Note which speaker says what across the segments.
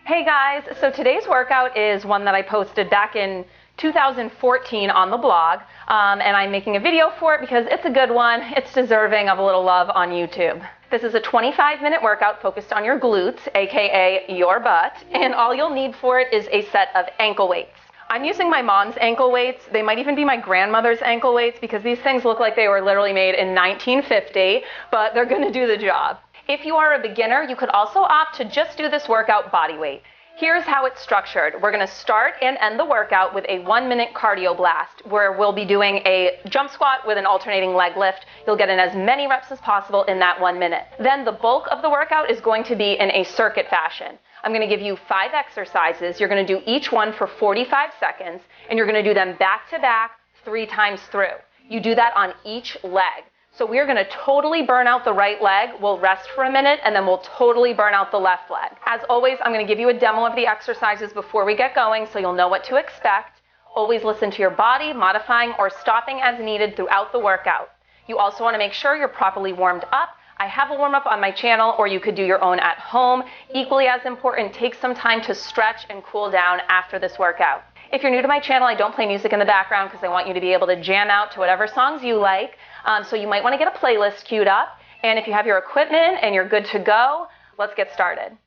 Speaker 1: Hey guys, so today's workout is one that I posted back in 2014 on the blog, and I'm making a video for it because it's a good one. It's deserving of a little love on YouTube. This is a 25-minute workout focused on your glutes, aka your butt, and all you'll need for it is a set of ankle weights. I'm using my mom's ankle weights. They might even be my grandmother's ankle weights because these things look like they were literally made in 1950, but they're gonna do the job. If you are a beginner, you could also opt to just do this workout body weight. Here's how it's structured. We're gonna start and end the workout with a 1-minute cardio blast where we'll be doing a jump squat with an alternating leg lift. You'll get in as many reps as possible in that 1 minute. Then the bulk of the workout is going to be in a circuit fashion. I'm gonna give you 5 exercises. You're gonna do each one for 45 seconds, and you're gonna do them back to back 3 times through. You do that on each leg. So we're gonna totally burn out the right leg. We'll rest for a minute, and then we'll totally burn out the left leg. As always, I'm gonna give you a demo of the exercises before we get going so you'll know what to expect. Always listen to your body, modifying or stopping as needed throughout the workout. You also wanna make sure you're properly warmed up. I have a warm-up on my channel, or you could do your own at home. Equally as important, take some time to stretch and cool down after this workout. If you're new to my channel, I don't play music in the background because I want you to be able to jam out to whatever songs you like. So you might want to get a playlist queued up. And if you have your equipment and you're good to go, let's get started.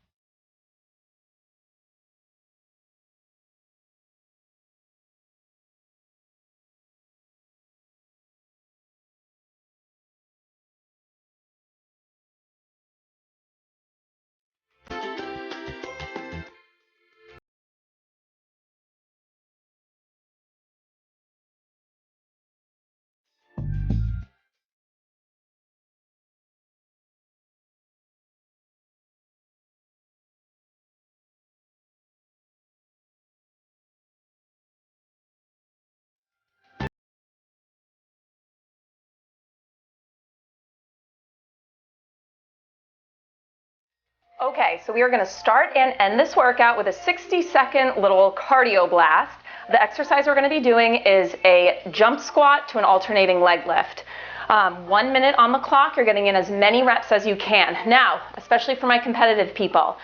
Speaker 1: Okay, so we are going to start and end this workout with a 60-second little cardio blast. The exercise we're going to be doing is a jump squat to an alternating leg lift. 1 minute on the clock, you're getting in as many reps as you can. Now, especially for my competitive people,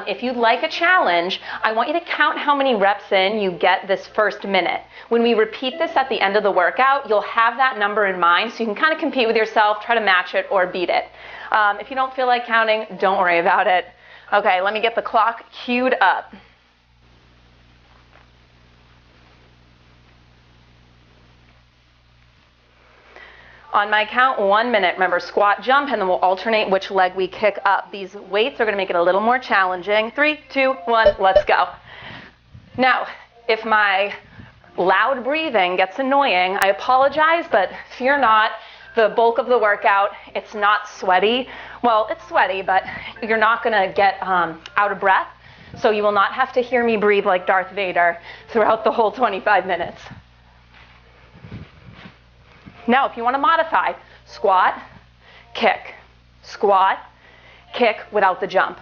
Speaker 1: if you'd like a challenge, I want you to count how many reps in you get this first minute. When we repeat this at the end of the workout, you'll have that number in mind so you can kind of compete with yourself, try to match it or beat it. If you don't feel like counting, don't worry about it. Okay, let me get the clock queued up. On my count, 1 minute. Remember, squat, jump, and then we'll alternate which leg we kick up. These weights are going to make it a little more challenging. 3, 2, 1, let's go. Now, if my loud breathing gets annoying, I apologize, but fear not. The bulk of the workout, it's not sweaty. Well, it's sweaty, but you're not going to get out of breath, so you will not have to hear me breathe like Darth Vader throughout the whole 25 minutes. Now, if you want to modify, squat, kick without the jump.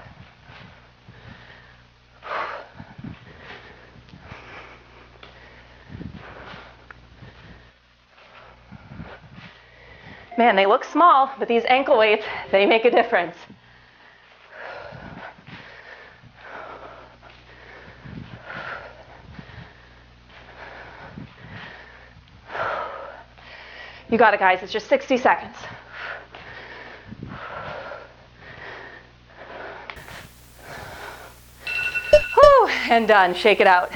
Speaker 1: Man, they look small, but these ankle weights, they make a difference. You got it, guys. It's just 60 seconds. Whew, and done. Shake it out.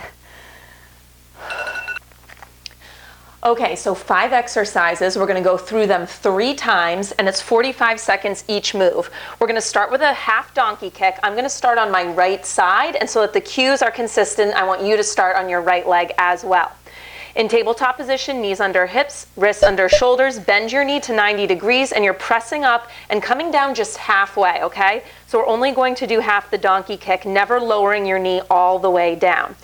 Speaker 1: Okay, so 5 exercises. We're going to go through them 3 times, and it's 45 seconds each move. We're going to start with a half donkey kick. I'm going to start on my right side, and so that the cues are consistent, I want you to start on your right leg as well. In tabletop position, knees under hips, wrists under shoulders, bend your knee to 90 degrees, and you're pressing up and coming down just halfway, okay? So we're only going to do half the donkey kick, never lowering your knee all the way down.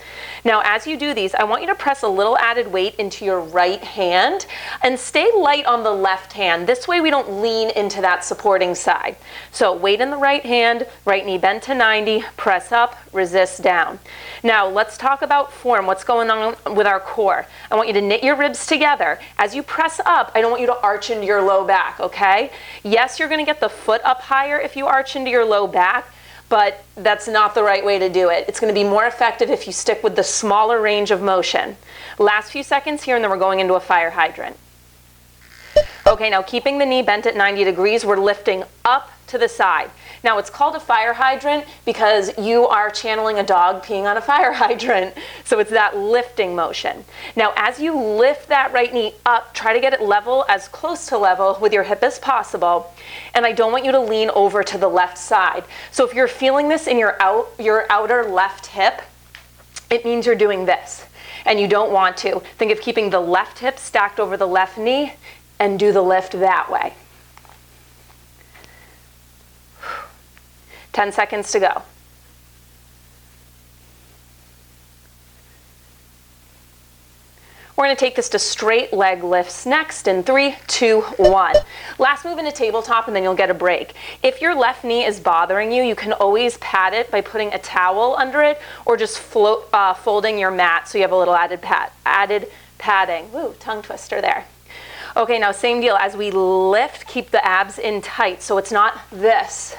Speaker 1: Now, as you do these, I want you to press a little added weight into your right hand and stay light on the left hand. This way we don't lean into that supporting side. So weight in the right hand, right knee bent to 90, press up, resist down. Now, let's talk about form. What's going on with our core? I want you to knit your ribs together. As you press up, I don't want you to arch into your low back, okay? Yes, you're going to get the foot up higher if you arch into your low back, but that's not the right way to do it. It's going to be more effective if you stick with the smaller range of motion. Last few seconds here, and then we're going into a fire hydrant. Okay, now keeping the knee bent at 90 degrees, we're lifting up to the side. Now it's called a fire hydrant because you are channeling a dog peeing on a fire hydrant. So it's that lifting motion. Now as you lift that right knee up, try to get it level, as close to level with your hip as possible. And I don't want you to lean over to the left side. So if you're feeling this in your outer left hip, it means you're doing this. And you don't want to. Think of keeping the left hip stacked over the left knee and do the lift that way. 10 seconds to go. We're going to take this to straight leg lifts next in 3, 2, 1. Last move into tabletop, and then you'll get a break. If your left knee is bothering you, you can always pad it by putting a towel under it or just folding your mat so you have a little added padding. Woo, tongue twister there. Okay, now same deal. As we lift, keep the abs in tight so it's not this.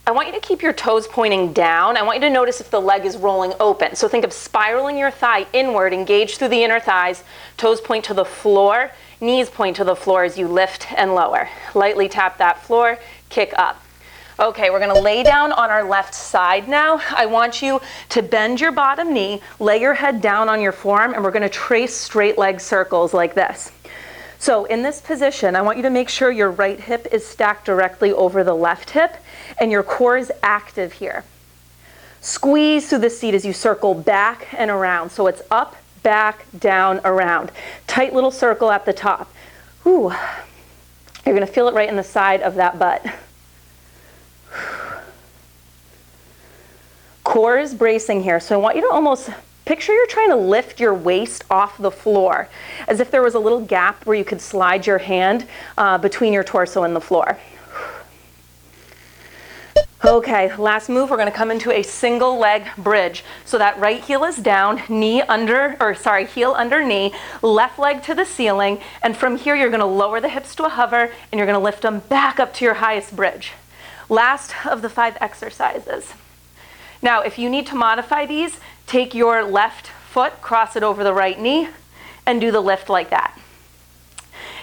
Speaker 1: I want you to keep your toes pointing down. I want you to notice if the leg is rolling open. So think of spiraling your thigh inward, engage through the inner thighs, toes point to the floor, knees point to the floor as you lift and lower. Lightly tap that floor, kick up. Okay, we're gonna lay down on our left side now. I want you to bend your bottom knee, lay your head down on your forearm, and we're gonna trace straight leg circles like this. So in this position, I want you to make sure your right hip is stacked directly over the left hip and your core is active here. Squeeze through the seat as you circle back and around. So it's up, back, down, around. Tight little circle at the top. Ooh. You're gonna feel it right in the side of that butt. Core is bracing here, so I want you to almost picture you're trying to lift your waist off the floor, as if there was a little gap where you could slide your hand between your torso and the floor. Okay, last move, we're gonna come into a single leg bridge. So that right heel is down, heel under knee, left leg to the ceiling, and from here you're gonna lower the hips to a hover and you're gonna lift them back up to your highest bridge. Last of the 5 exercises. Now, if you need to modify these, take your left foot, cross it over the right knee, and do the lift like that.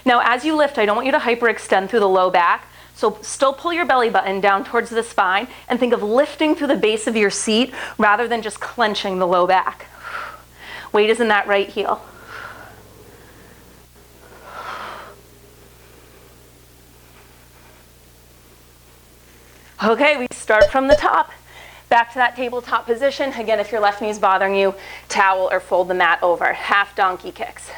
Speaker 1: Now, as you lift, I don't want you to hyperextend through the low back, so still pull your belly button down towards the spine and think of lifting through the base of your seat rather than just clenching the low back. Weight is in that right heel. Okay, we start from the top. Back to that tabletop position. Again, if your left knee is bothering you, towel or fold the mat over. Half donkey kicks.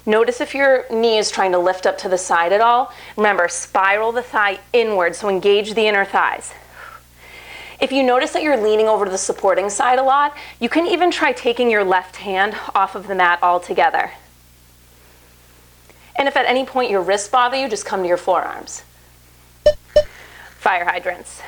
Speaker 1: Notice if your knee is trying to lift up to the side at all. Remember, spiral the thigh inward, so engage the inner thighs. If you notice that you're leaning over to the supporting side a lot, you can even try taking your left hand off of the mat altogether. And if at any point your wrists bother you, just come to your forearms. Fire hydrants.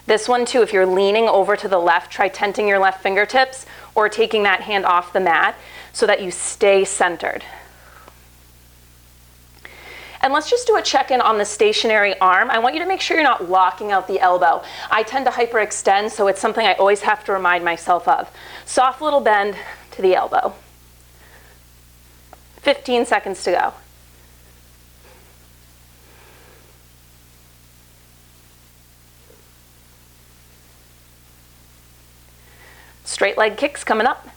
Speaker 1: This one too, if you're leaning over to the left, try tenting your left fingertips or taking that hand off the mat so that you stay centered. And let's just do a check-in on the stationary arm. I want you to make sure you're not locking out the elbow. I tend to hyperextend, so it's something I always have to remind myself of. Soft little bend to the elbow. 15 seconds to go. Straight leg kicks coming up.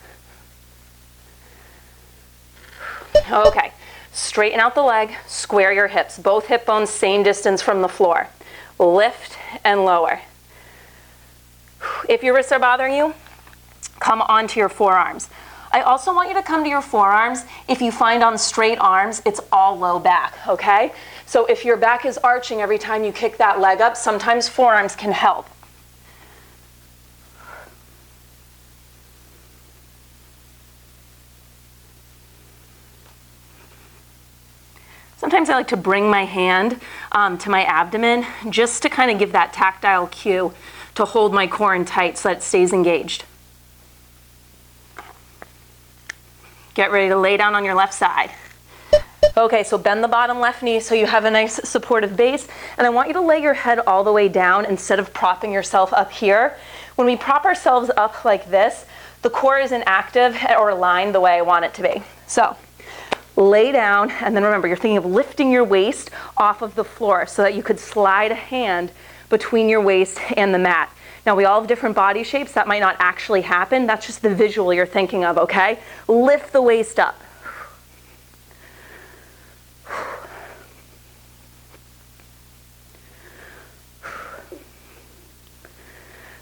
Speaker 1: Okay, straighten out the leg, square your hips. Both hip bones same distance from the floor. Lift and lower. If your wrists are bothering you, come onto your forearms. I also want you to come to your forearms. If you find on straight arms, it's all low back, okay? So if your back is arching every time you kick that leg up, sometimes forearms can help. Sometimes I like to bring my hand to my abdomen just to kind of give that tactile cue to hold my core in tight so that it stays engaged. Get ready to lay down on your left side. Okay, so bend the bottom left knee so you have a nice supportive base, and I want you to lay your head all the way down instead of propping yourself up here. When we prop ourselves up like this, the core isn't active or aligned the way I want it to be. So lay down, and then remember, you're thinking of lifting your waist off of the floor so that you could slide a hand between your waist and the mat. Now, we all have different body shapes. That might not actually happen. That's just the visual you're thinking of, okay? Lift the waist up.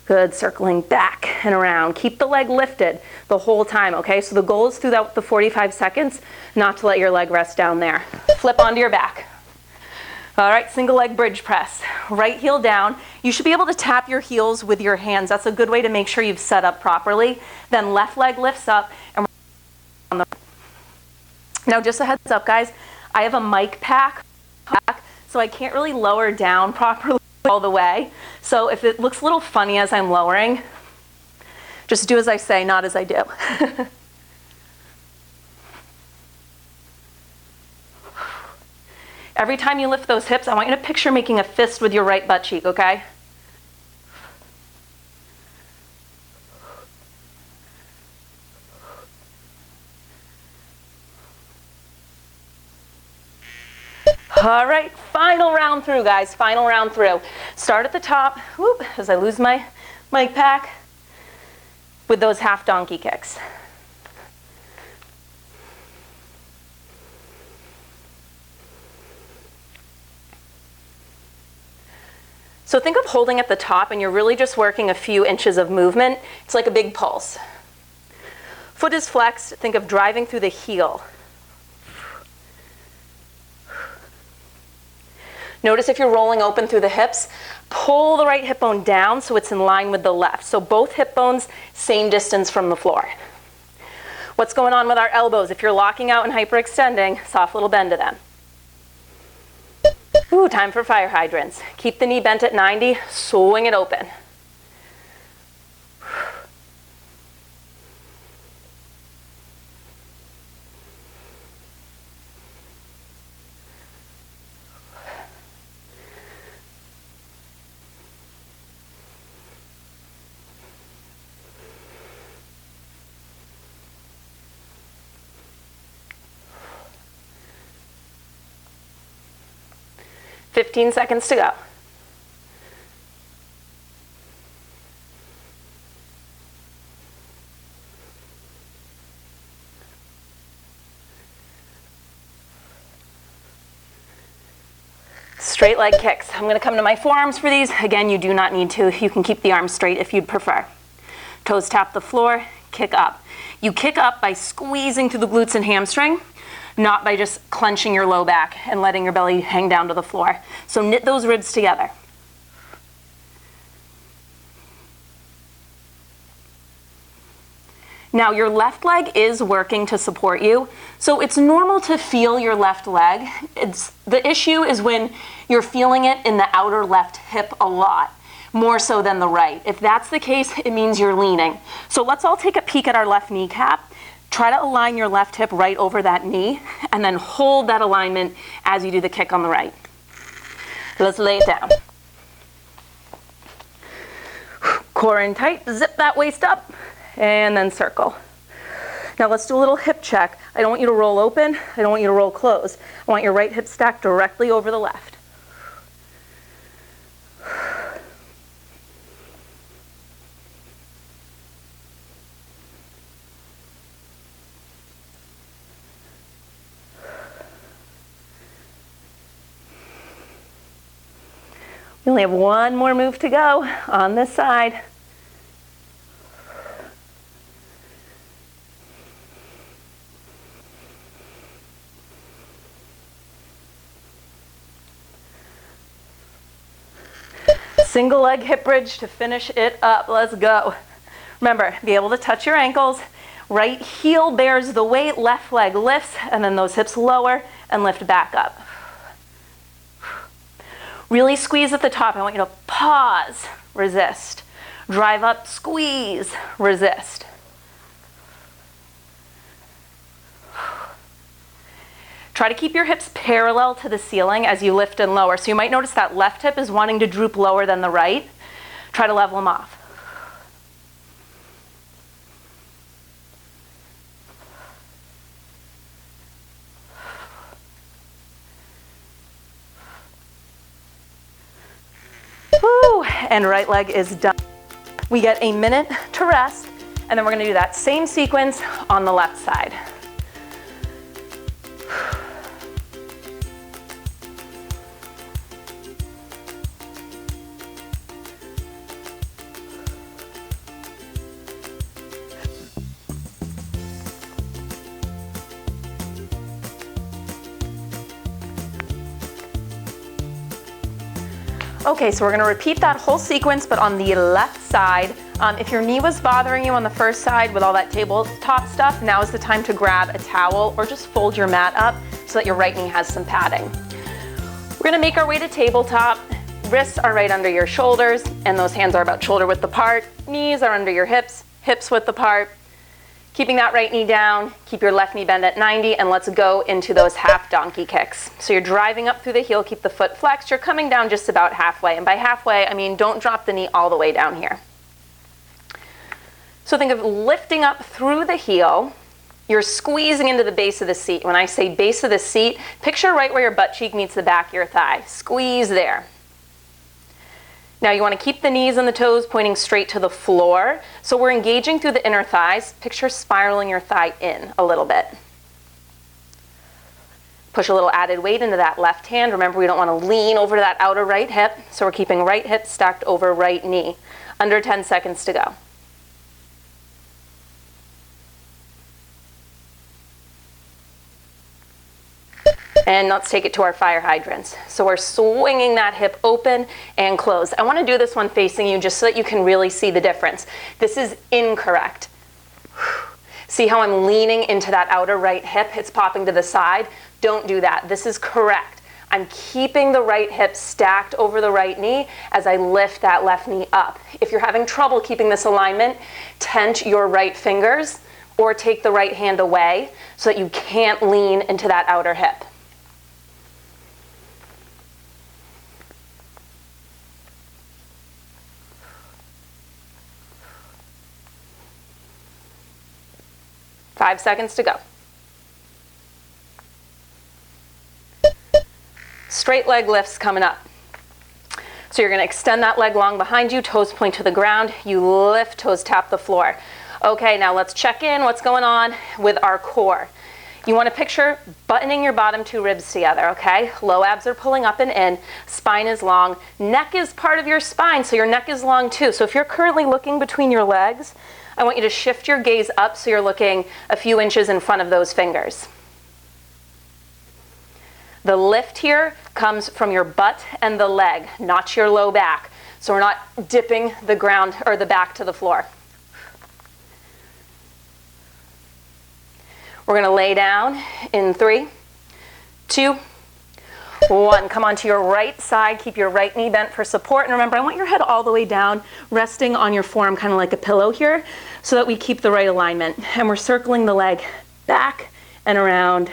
Speaker 1: Good, circling back and around. Keep the leg lifted the whole time, okay? So the goal is throughout the 45 seconds not to let your leg rest down there. Flip onto your back. All right, single leg bridge press. Right heel down. You should be able to tap your heels with your hands. That's a good way to make sure you've set up properly. Then left leg lifts up. And on the now, just a heads up, guys, I have a mic pack, so I can't really lower down properly all the way. So if it looks a little funny as I'm lowering, just do as I say, not as I do. Every time you lift those hips, I want you to picture making a fist with your right butt cheek, okay? All right, final round through, guys, final round through. Start at the top, whoop, as I lose my mic pack, with those half donkey kicks. So think of holding at the top and you're really just working a few inches of movement. It's like a big pulse. Foot is flexed, think of driving through the heel. Notice if you're rolling open through the hips, pull the right hip bone down so it's in line with the left. So both hip bones, same distance from the floor. What's going on with our elbows? If you're locking out and hyperextending, soft little bend to them. Ooh, time for fire hydrants. Keep the knee bent at 90, swing it open. Fifteen seconds to go. Straight leg kicks. I'm going to come to my forearms for these. Again, you do not need to. You can keep the arms straight if you'd prefer. Toes tap the floor, kick up. You kick up by squeezing through the glutes and hamstring, not by just clenching your low back and letting your belly hang down to the floor. So knit those ribs together. Now your left leg is working to support you, so it's normal to feel your left leg. The issue is when you're feeling it in the outer left hip a lot, more so than the right. If that's the case, it means you're leaning. So let's all take a peek at our left kneecap. Try to align your left hip right over that knee, and then hold that alignment as you do the kick on the right. Let's lay it down. Core in tight, zip that waist up, and then circle. Now let's do a little hip check. I don't want you to roll open, I don't want you to roll close. I want your right hip stacked directly over the left. We only have one more move to go on this side. Single leg hip bridge to finish it up. Let's go. Remember, be able to touch your ankles. Right heel bears the weight, left leg lifts, and then those hips lower and lift back up. Really squeeze at the top. I want you to pause, resist. Drive up, squeeze, resist. Try to keep your hips parallel to the ceiling as you lift and lower. So you might notice that left hip is wanting to droop lower than the right. Try to level them off. Woo, and right leg is done. We get a minute to rest, and then we're gonna do that same sequence on the left side. Okay, so we're gonna repeat that whole sequence, but on the left side. If your knee was bothering you on the first side with all that tabletop stuff, now is the time to grab a towel or just fold your mat up so that your right knee has some padding. We're gonna make our way to tabletop. Wrists are right under your shoulders, and those hands are about shoulder width apart. Knees are under your hips, hips width apart. Keeping that right knee down, keep your left knee bend at 90, and let's go into those half donkey kicks. So you're driving up through the heel, keep the foot flexed, you're coming down just about halfway. And by halfway, I mean don't drop the knee all the way down here. So think of lifting up through the heel, you're squeezing into the base of the seat. When I say base of the seat, picture right where your butt cheek meets the back of your thigh. Squeeze there. Now you want to keep the knees and the toes pointing straight to the floor. So we're engaging through the inner thighs. Picture spiraling your thigh in a little bit. Push a little added weight into that left hand. Remember, we don't want to lean over to that outer right hip. So we're keeping right hip stacked over right knee. Under 10 seconds to go. And let's take it to our fire hydrants. So we're swinging that hip open and closed. I want to do this one facing you just so that you can really see the difference. This is incorrect. See how I'm leaning into that outer right hip? It's popping to the side. Don't do that. This is correct. I'm keeping the right hip stacked over the right knee as I lift that left knee up. If you're having trouble keeping this alignment, tent your right fingers or take the right hand away so that you can't lean into that outer hip. Five seconds to go. Straight leg lifts coming up. So you're going to extend that leg long behind you, toes point to the ground. You lift, toes tap the floor. Okay, now let's check in what's going on with our core. You want to picture buttoning your bottom two ribs together, okay? Low abs are pulling up and in, spine is long, neck is part of your spine, so your neck is long too. So if you're currently looking between your legs, I want you to shift your gaze up so you're looking a few inches in front of those fingers. The lift here comes from your butt and the leg, not your low back. So we're not dipping the ground or the back to the floor. We're going to lay down in 3, 2, 1. Come onto your right side. Keep your right knee bent for support. And remember, I want your head all the way down, resting on your forearm, kind of like a pillow here, so that we keep the right alignment. And we're circling the leg back and around,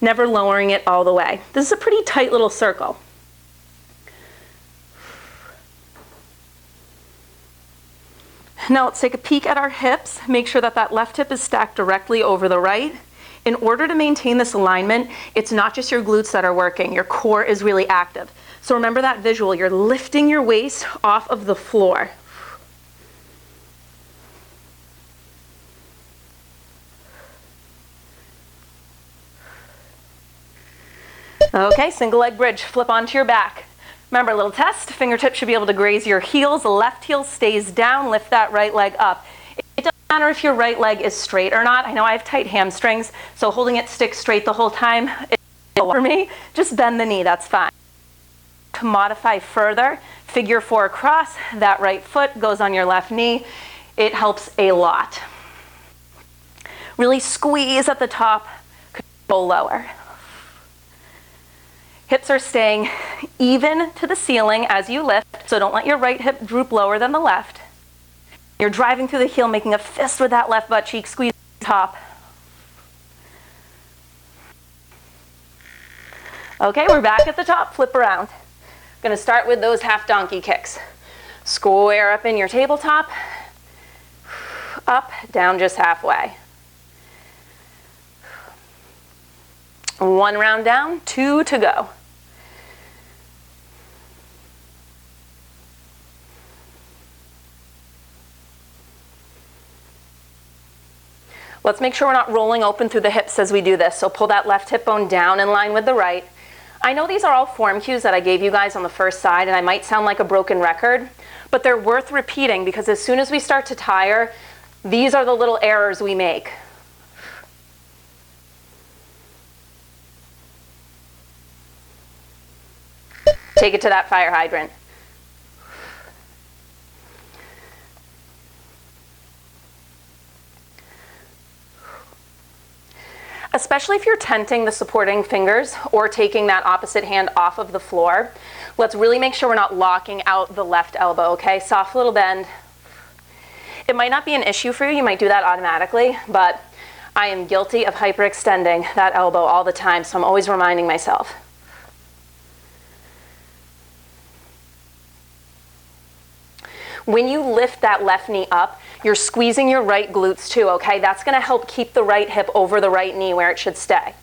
Speaker 1: never lowering it all the way. This is a pretty tight little circle. Now let's take a peek at our hips. Make sure that that left hip is stacked directly over the right. In order to maintain this alignment, it's not just your glutes that are working, your core is really active. So remember that visual, you're lifting your waist off of the floor. Okay, single leg bridge, flip onto your back. Remember, a little test, fingertips should be able to graze your heels, the left heel stays down, lift that right leg up. It doesn't matter if your right leg is straight or not. I know I have tight hamstrings, so holding it stick straight the whole time is for me. Just bend the knee, that's fine. to modify further, figure 4 across, that right foot goes on your left knee. It helps a lot. Really squeeze at the top, go lower. Hips are staying even to the ceiling as you lift, so don't let your right hip droop lower than the left. You're driving through the heel, making a fist with that left butt cheek, squeeze the top. Okay, we're back at the top, flip around. Gonna start with those half donkey kicks. Square up in your tabletop, up, down just halfway. 1 round down, 2 to go. Let's make sure we're not rolling open through the hips as we do this. So pull that left hip bone down in line with the right. I know these are all form cues that I gave you guys on the first side, and I might sound like a broken record, but they're worth repeating because as soon as we start to tire, these are the little errors we make. Take it to that fire hydrant. Especially if you're tenting the supporting fingers or taking that opposite hand off of the floor, let's really make sure we're not locking out the left elbow, okay? Soft little bend. It might not be an issue for you, you might do that automatically, but I am guilty of hyperextending that elbow all the time, so I'm always reminding myself. When you lift that left knee up, you're squeezing your right glutes too, okay? That's gonna help keep the right hip over the right knee where it should stay.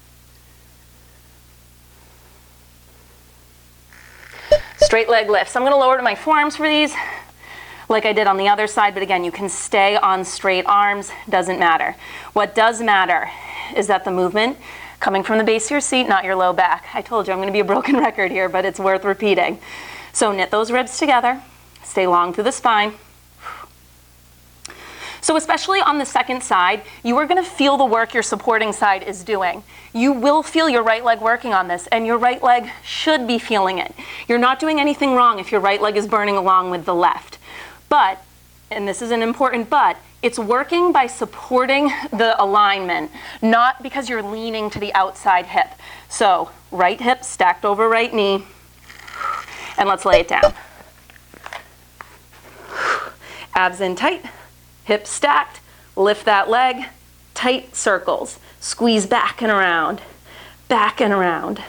Speaker 1: Straight leg lifts. I'm gonna lower to my forearms for these, like I did on the other side, but again, you can stay on straight arms, doesn't matter. What does matter is that the movement coming from the base of your seat, not your low back. I told you I'm gonna be a broken record here, but it's worth repeating. So knit those ribs together. Stay long through the spine. So especially on the second side, you are going to feel the work your supporting side is doing. You will feel your right leg working on this, and your right leg should be feeling it. You're not doing anything wrong if your right leg is burning along with the left. But, and this is an important but, it's working by supporting the alignment, not because you're leaning to the outside hip. So right hip stacked over right knee, and let's lay it down. Abs in tight, hips stacked, lift that leg, tight circles, squeeze back and around, back and around.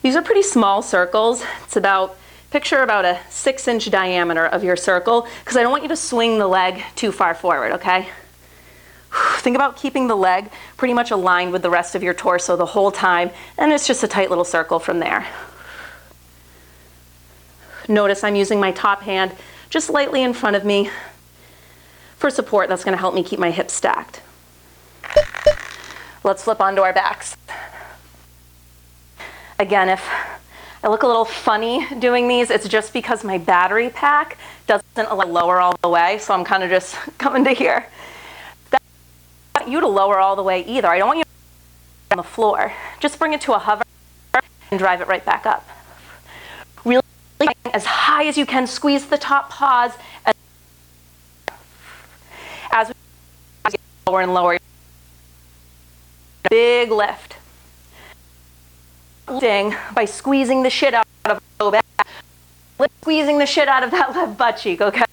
Speaker 1: These are pretty small circles. It's about, picture about a 6-inch diameter of your circle, because I don't want you to swing the leg too far forward, okay? Think about keeping the leg pretty much aligned with the rest of your torso the whole time, and it's just a tight little circle from there. Notice I'm using my top hand just lightly in front of me for support. That's going to help me keep my hips stacked. Let's flip onto our backs. Again, if I look a little funny doing these, it's just because my battery pack doesn't allow lower all the way, so I'm kind of just coming to here. I don't want you to lower all the way either. I don't want you to on the floor. Just bring it to a hover and drive it right back up. Really as high as you can, squeeze the top paws as we get lower and lower. Big lift. By squeezing the shit out of the low back. Squeezing the shit out of that left butt cheek, okay?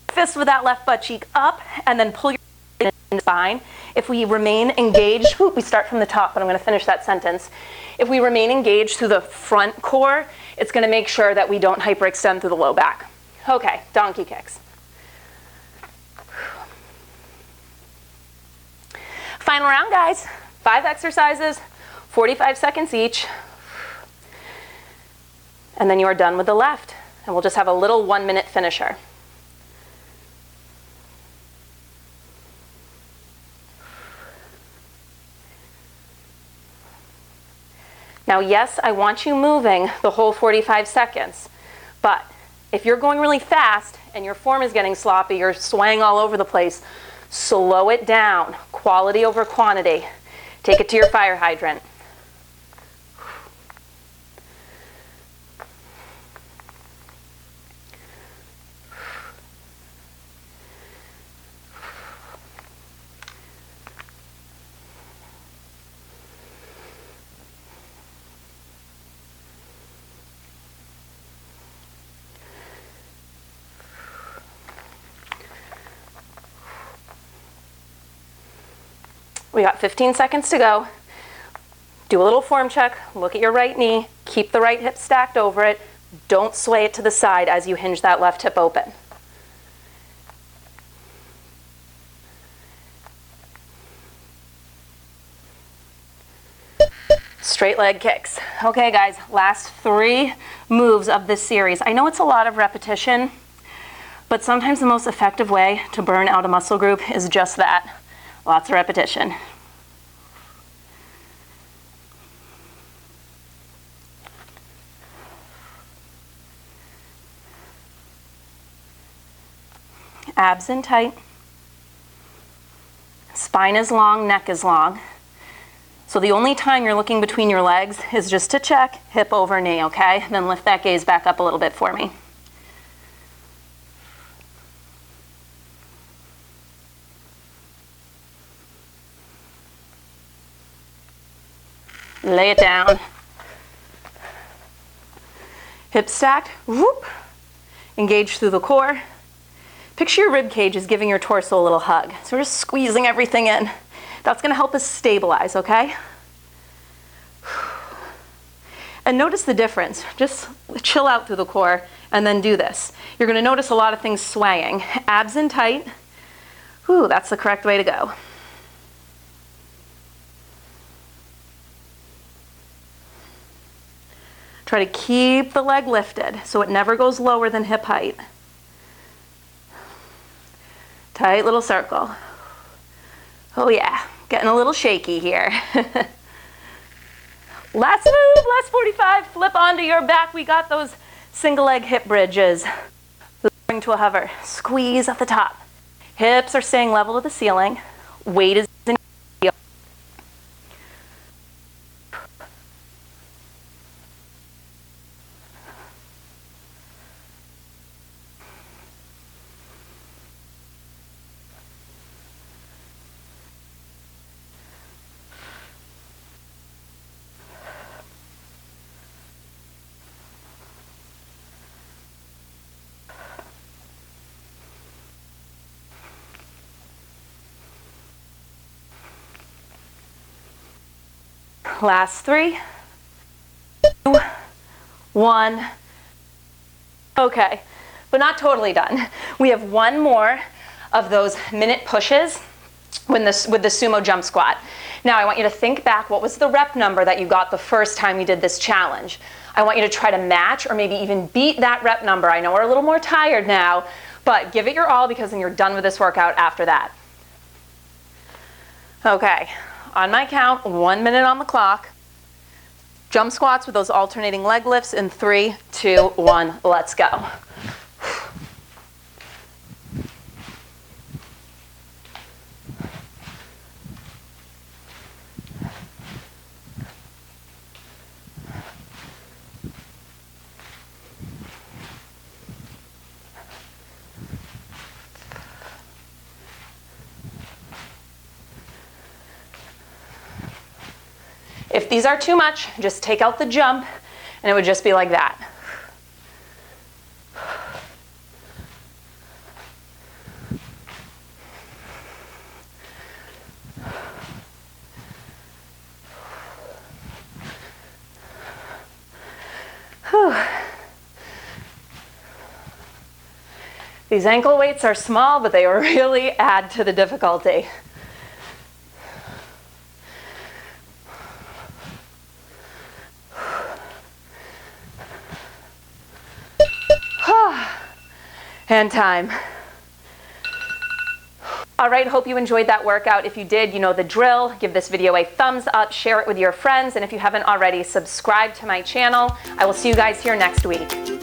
Speaker 1: Fist with that left butt cheek up, and then pull your in the spine. If we remain engaged, we start from the top, but I'm going to finish that sentence. If we remain engaged through the front core, it's going to make sure that we don't hyperextend through the low back. Okay, donkey kicks. Final round, guys. 5 exercises, 45 seconds each. And then you are done with the left. And we'll just have a little 1-minute finisher. Now, yes, I want you moving the whole 45 seconds, but if you're going really fast and your form is getting sloppy, you're swaying all over the place, Slow it down, quality over quantity. Take it to your fire hydrant. We got 15 seconds to go. Do a little form check, look at your right knee, keep the right hip stacked over it. Don't sway it to the side as you hinge that left hip open. Straight leg kicks. Okay guys, last 3 moves of this series. I know it's a lot of repetition, but sometimes the most effective way to burn out a muscle group is just that. Lots of repetition. Abs in tight. Spine is long, neck is long. So the only time you're looking between your legs is just to check hip over knee, okay? Then lift that gaze back up a little bit for me. Lay it down. Hips stacked, whoop. Engage through the core. Picture your rib cage is giving your torso a little hug. So we're just squeezing everything in. That's gonna help us stabilize, okay? And notice the difference. Just chill out through the core and then do this. You're gonna notice a lot of things swaying. Abs in tight. Ooh, that's the correct way to go. Try to keep the leg lifted so it never goes lower than hip height. Tight little circle. Oh yeah, getting a little shaky here. Last move, last 45, flip onto your back. We got those single leg hip bridges. Bring to a hover, squeeze at the top. Hips are staying level to the ceiling. Weight is in. Last 3, 2, 1. Okay, but not totally done. We have one more of those minute pushes with the sumo jump squat. Now I want you to think back, what was the rep number that you got the first time you did this challenge? I want you to try to match or maybe even beat that rep number. I know we're a little more tired now, but give it your all because then you're done with this workout after that. Okay. On my count, 1 minute on the clock. Jump squats with those alternating leg lifts in 3, 2, 1, let's go. If these are too much, just take out the jump and it would just be like that. Whew. These ankle weights are small, but they really add to the difficulty. And time. All right, hope you enjoyed that workout. If you did, you know the drill. Give this video a thumbs up, share it with your friends, and if you haven't already, subscribe to my channel. I will see you guys here next week.